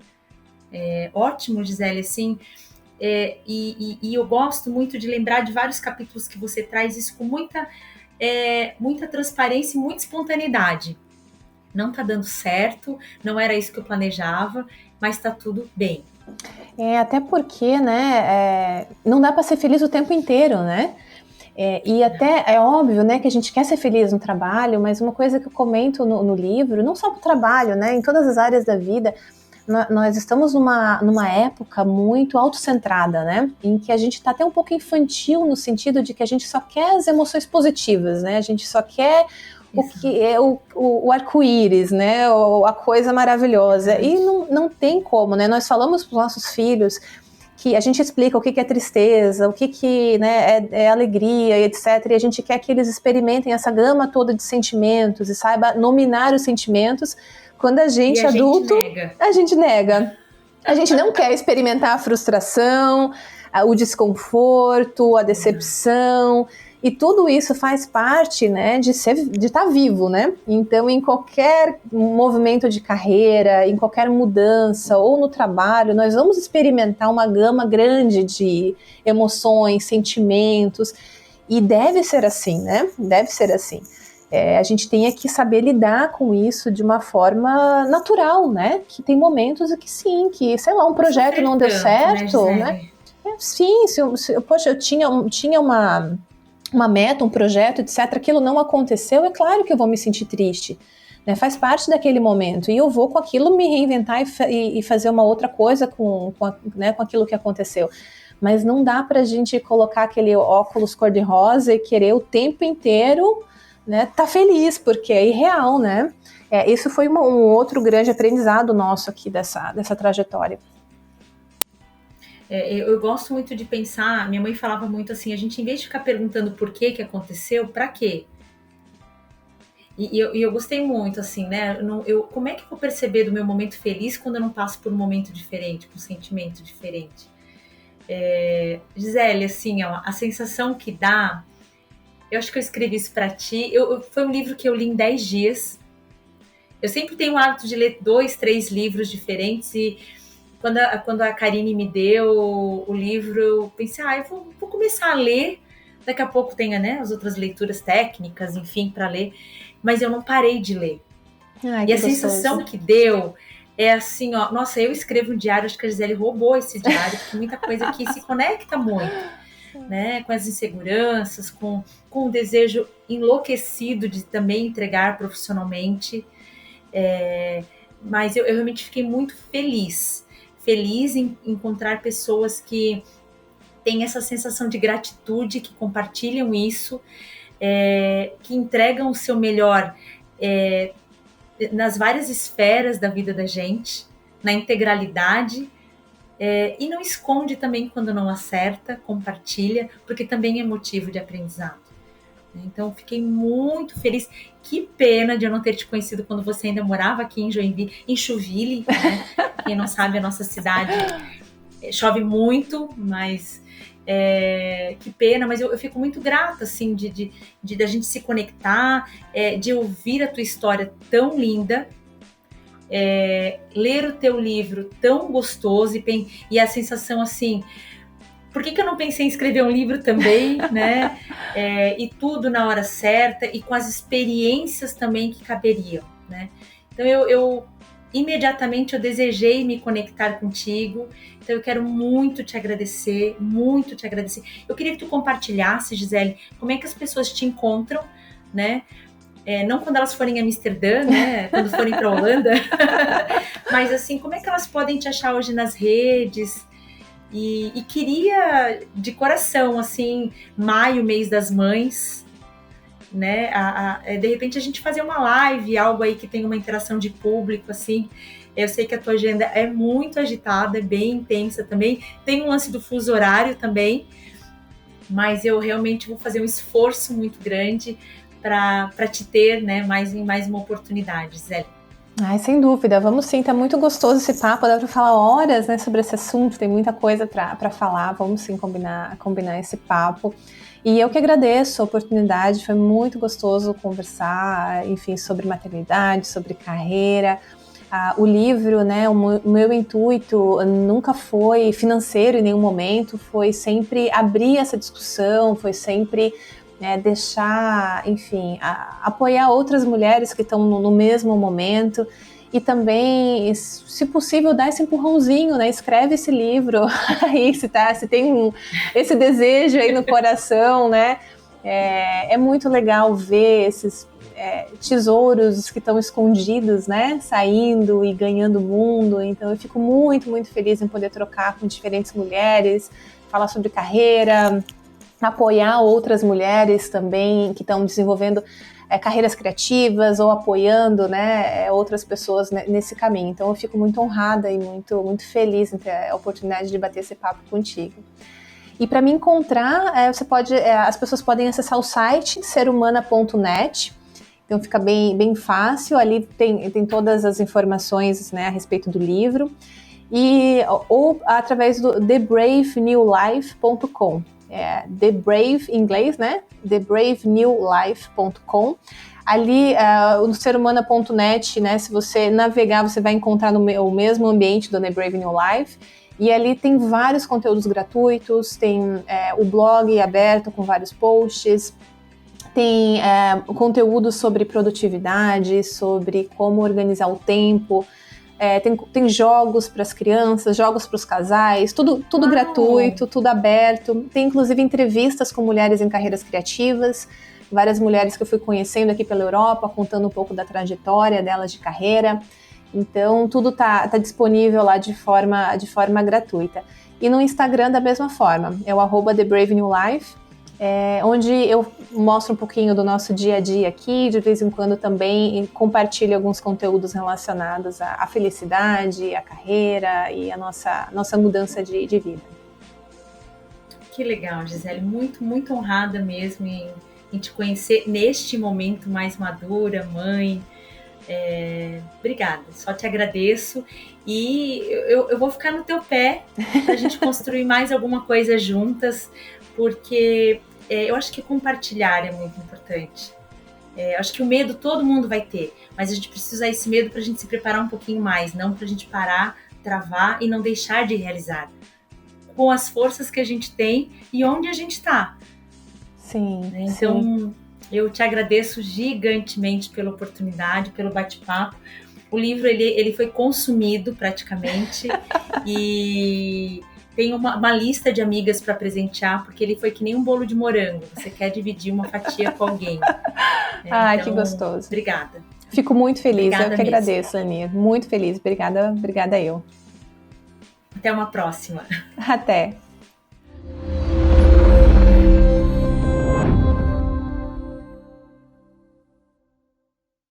Ótimo, Gisele, assim, e eu gosto muito de lembrar de vários capítulos que você traz isso com muita transparência e muita espontaneidade. Não tá dando certo, não era isso que eu planejava, mas tá tudo bem. Até porque, né, não dá para ser feliz o tempo inteiro, né? E até é óbvio, né, que a gente quer ser feliz no trabalho, mas uma coisa que eu comento no livro, não só pro trabalho, né, em todas as áreas da vida, nós estamos numa época muito autocentrada, né, em que a gente tá até um pouco infantil no sentido de que a gente só quer as emoções positivas, né, a gente só quer o que é o arco-íris, né, a coisa maravilhosa, e não tem como, né, nós falamos para os nossos filhos que a gente explica o que é tristeza, o que né, é alegria, etc, e a gente quer que eles experimentem essa gama toda de sentimentos e saiba nominar os sentimentos, quando a gente adulto, a gente nega. A gente não quer experimentar a frustração, o desconforto, a decepção, e tudo isso faz parte, né, de estar vivo, né? Então, em qualquer movimento de carreira, em qualquer mudança ou no trabalho, nós vamos experimentar uma gama grande de emoções, sentimentos, e deve ser assim, né? Deve ser assim. A gente tem que saber lidar com isso de uma forma natural, né? Que tem momentos que sim, que, sei lá, um projeto não deu certo, né? Sim, poxa, eu tinha uma meta, um projeto, etc. Aquilo não aconteceu, é claro que eu vou me sentir triste. Né? Faz parte daquele momento. E eu vou com aquilo me reinventar e fazer uma outra coisa com aquilo que aconteceu. Mas não dá pra gente colocar aquele óculos cor-de-rosa e querer o tempo inteiro, né, tá feliz, porque é irreal, né? Isso foi um outro grande aprendizado nosso aqui dessa trajetória. Eu gosto muito de pensar, minha mãe falava muito assim, a gente, em vez de ficar perguntando por que aconteceu, pra quê? E eu gostei muito, assim, né? Como é que eu vou perceber do meu momento feliz quando eu não passo por um momento diferente, por um sentimento diferente? Gisele, assim, ó, a sensação que dá, eu acho que eu escrevi isso pra ti, foi um livro que eu li em 10 dias. Eu sempre tenho o hábito de ler 2, 3 livros diferentes, e quando a Karine me deu o livro, eu pensei, eu vou começar a ler, daqui a pouco tenha, né, as outras leituras técnicas, enfim, para ler, mas eu não parei de ler. Ai, e a sensação que deu é assim, ó, nossa, eu escrevo um diário, acho que a Gisele roubou esse diário, porque muita coisa aqui se conecta muito, né, com as inseguranças, com o desejo enlouquecido de também entregar profissionalmente, mas eu realmente fiquei muito feliz em encontrar pessoas que têm essa sensação de gratitude, que compartilham isso, que entregam o seu melhor nas várias esferas da vida da gente, na integralidade, e não esconde também quando não acerta, compartilha, porque também é motivo de aprendizado. Então, fiquei muito feliz. Que pena de eu não ter te conhecido quando você ainda morava aqui em Joinville, em Chuville, né? Quem não sabe, a nossa cidade chove muito, mas que pena. Mas eu fico muito grata, assim, de a gente se conectar, de ouvir a tua história tão linda, ler o teu livro tão gostoso e a sensação, assim... Por que eu não pensei em escrever um livro também, né? E tudo na hora certa e com as experiências também que caberiam, né? Então eu imediatamente eu desejei me conectar contigo. Então eu quero muito te agradecer, muito te agradecer. Eu queria que tu compartilhasse, Gisele, como é que as pessoas te encontram, né? Não quando elas forem a Amsterdã, né? Quando forem para a Holanda, mas assim, como é que elas podem te achar hoje nas redes? E queria, de coração, assim, maio, mês das mães, né? De repente a gente fazer uma live, algo aí que tenha uma interação de público, assim. Eu sei que a tua agenda é muito agitada, é bem intensa também. Tem um lance do fuso horário também, mas eu realmente vou fazer um esforço muito grande para te ter, né, mais uma oportunidade, Zé. Ai, sem dúvida, vamos sim, tá muito gostoso esse papo, dá para falar horas, né, sobre esse assunto, tem muita coisa para falar, vamos sim combinar esse papo. E eu que agradeço a oportunidade, foi muito gostoso conversar, enfim, sobre maternidade, sobre carreira. O livro, né, o meu intuito nunca foi financeiro em nenhum momento, foi sempre abrir essa discussão, foi sempre... deixar, enfim, apoiar outras mulheres que estão no mesmo momento e também, se possível, dar esse empurrãozinho, né? Escreve esse livro aí, se tem esse desejo aí no coração, né? É muito legal ver esses tesouros que estão escondidos, né? Saindo e ganhando o mundo. Então eu fico muito, muito feliz em poder trocar com diferentes mulheres, falar sobre carreira, apoiar outras mulheres também que estão desenvolvendo carreiras criativas ou apoiando, né, outras pessoas nesse caminho. Então eu fico muito honrada e muito, muito feliz em ter a oportunidade de bater esse papo contigo. E para me encontrar, as pessoas podem acessar o site serhumana.net. Então fica bem fácil, ali tem todas as informações, né, a respeito do livro. ou através do thebravenewlife.com. The Brave em inglês, né? thebravenewlife.com. Ali, no serhumana.net, né? Se você navegar, você vai encontrar o mesmo ambiente do The Brave New Life. E ali tem vários conteúdos gratuitos, tem o blog aberto com vários posts, tem conteúdo sobre produtividade, sobre como organizar o tempo, tem jogos para as crianças, jogos para os casais, tudo gratuito, tudo aberto. Tem inclusive entrevistas com mulheres em carreiras criativas, várias mulheres que eu fui conhecendo aqui pela Europa, contando um pouco da trajetória delas de carreira. Então, tudo tá disponível lá de forma gratuita. E no Instagram, da mesma forma, é o @TheBraveNewLife, onde eu mostro um pouquinho do nosso dia a dia aqui, de vez em quando também compartilho alguns conteúdos relacionados à felicidade, à carreira e à nossa mudança de vida. Que legal, Gisele, muito, muito honrada mesmo em te conhecer neste momento mais madura, mãe. Obrigada, só te agradeço e eu vou ficar no teu pé para a gente construir mais alguma coisa juntas, porque eu acho que compartilhar é muito importante. Eu acho que o medo todo mundo vai ter, mas a gente precisa usar esse medo para a gente se preparar um pouquinho mais, não para a gente parar, travar e não deixar de realizar, com as forças que a gente tem e onde a gente está. Sim, então sim. Eu te agradeço gigantemente pela oportunidade, pelo bate-papo. O livro ele foi consumido praticamente e tem uma lista de amigas para presentear, porque ele foi que nem um bolo de morango. Você quer dividir uma fatia com alguém. Então, que gostoso. Obrigada. Fico muito feliz, obrigada eu que mesmo. agradeço, Ani. Muito feliz, obrigada eu. Até uma próxima. Até.